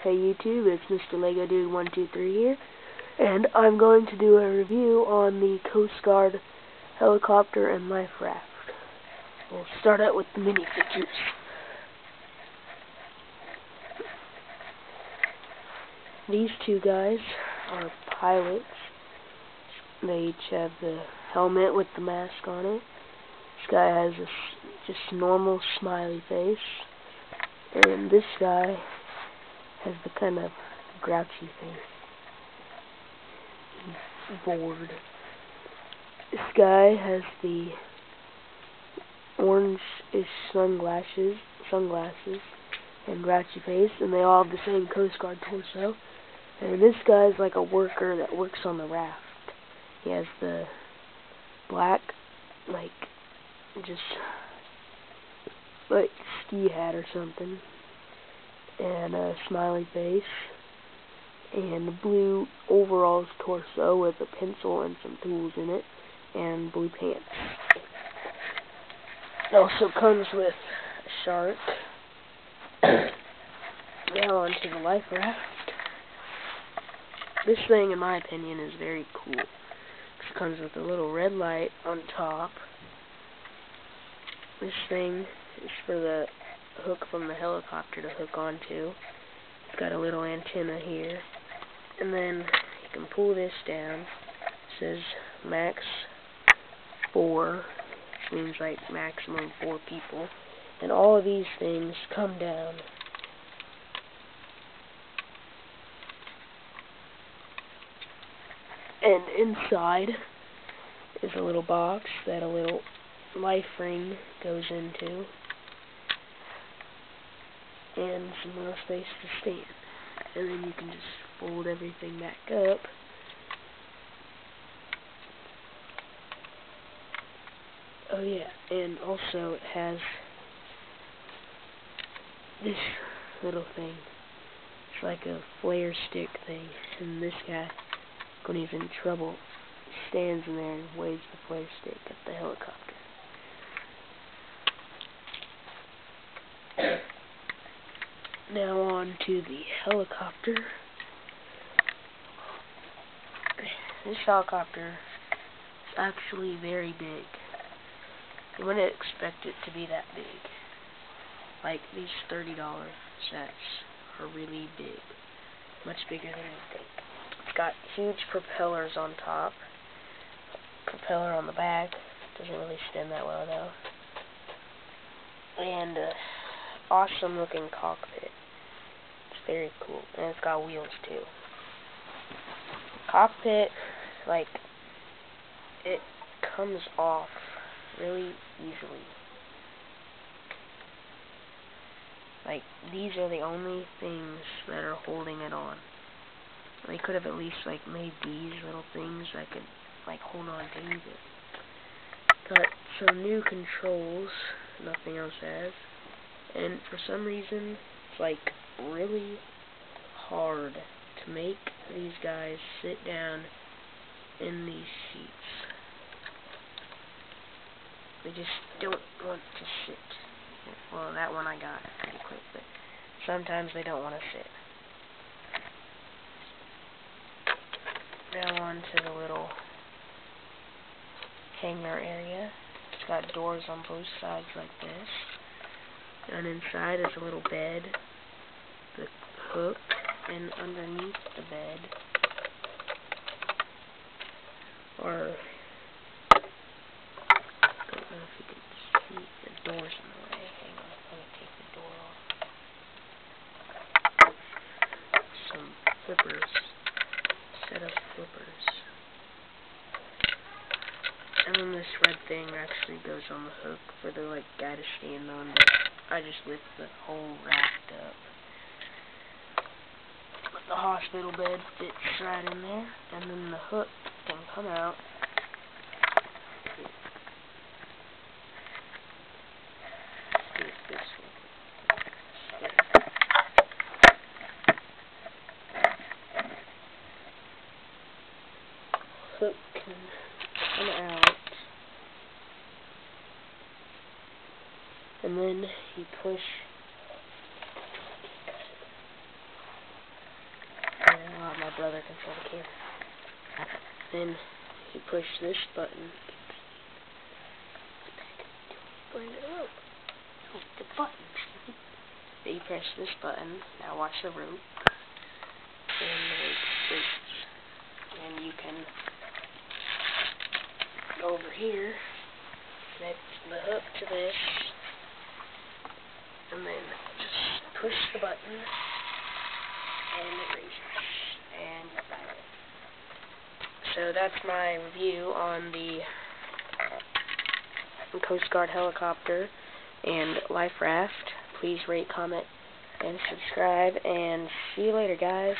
Hey YouTube, it's Mr. Lego Dude 123 here, and I'm going to do a review on the Coast Guard helicopter and life raft. We'll start out with the minifigures. These two guys are pilots. They each have the helmet with the mask on it. This guy has a just normal smiley face, and this guy has the kind of grouchy face. He's bored. This guy has the orange-ish sunglasses and grouchy face, and they all have the same Coast Guard torso. And this guy's like a worker that works on the raft. He has the black, just like ski hat or something, and a smiley face, and a blue overalls torso with a pencil and some tools in it, and blue pants. It also comes with a shark. Now on to the life raft. This thing, in my opinion, is very cool. It comes with a little red light on top. This thing is for the hook from the helicopter to hook onto. It's got a little antenna here, and then you can pull this down. It says max 4, which means like maximum 4 people, and all of these things come down. And inside is a little box that a little life ring goes into, and some more space to stand. And then you can just fold everything back up. Oh yeah, and also it has this little thing. It's like a flare stick thing, and this guy, when he's in trouble, stands in there and waves the flare stick at the helicopter. Now on to the helicopter. This helicopter is actually very big. You wouldn't expect it to be that big. Like, these $30 sets are really big. Much bigger than you think. It's got huge propellers on top. Propeller on the back. Doesn't really spin that well though. And awesome looking cockpit. It's very cool. And it's got wheels too. Cockpit, it comes off really easily. These are the only things that are holding it on. They could have at least made these little things that could hold on to it. Got some new controls nothing else has, and for some reason it's really hard to make these guys sit down in these seats. They just don't want to sit. Well, that one I got pretty quick, but sometimes they don't want to sit. Now on to the little hangar area. It's got doors on both sides like this. And inside is a little bed, the hook, and underneath the bed are, I don't know if you can see, the door's in the way. Hang on, let me take the door off. Some flippers. Set of flippers. And then this red thing actually goes on the hook for the guy to stand on, but I just lift the whole raft up. But the hospital bed fits right in there, and then the hook can come out. Hook can come out, and then you push brother control the camera. Then you push this button. Find the rope. Oh, the button. Then you press this button. Now watch the rope. And the rope twists. And you can go over here, connect the hook to this, and then just push the button, and it raises, and you're got it. So that's my review on the Coast Guard helicopter and life raft. Please rate, comment, and subscribe, and see you later, guys.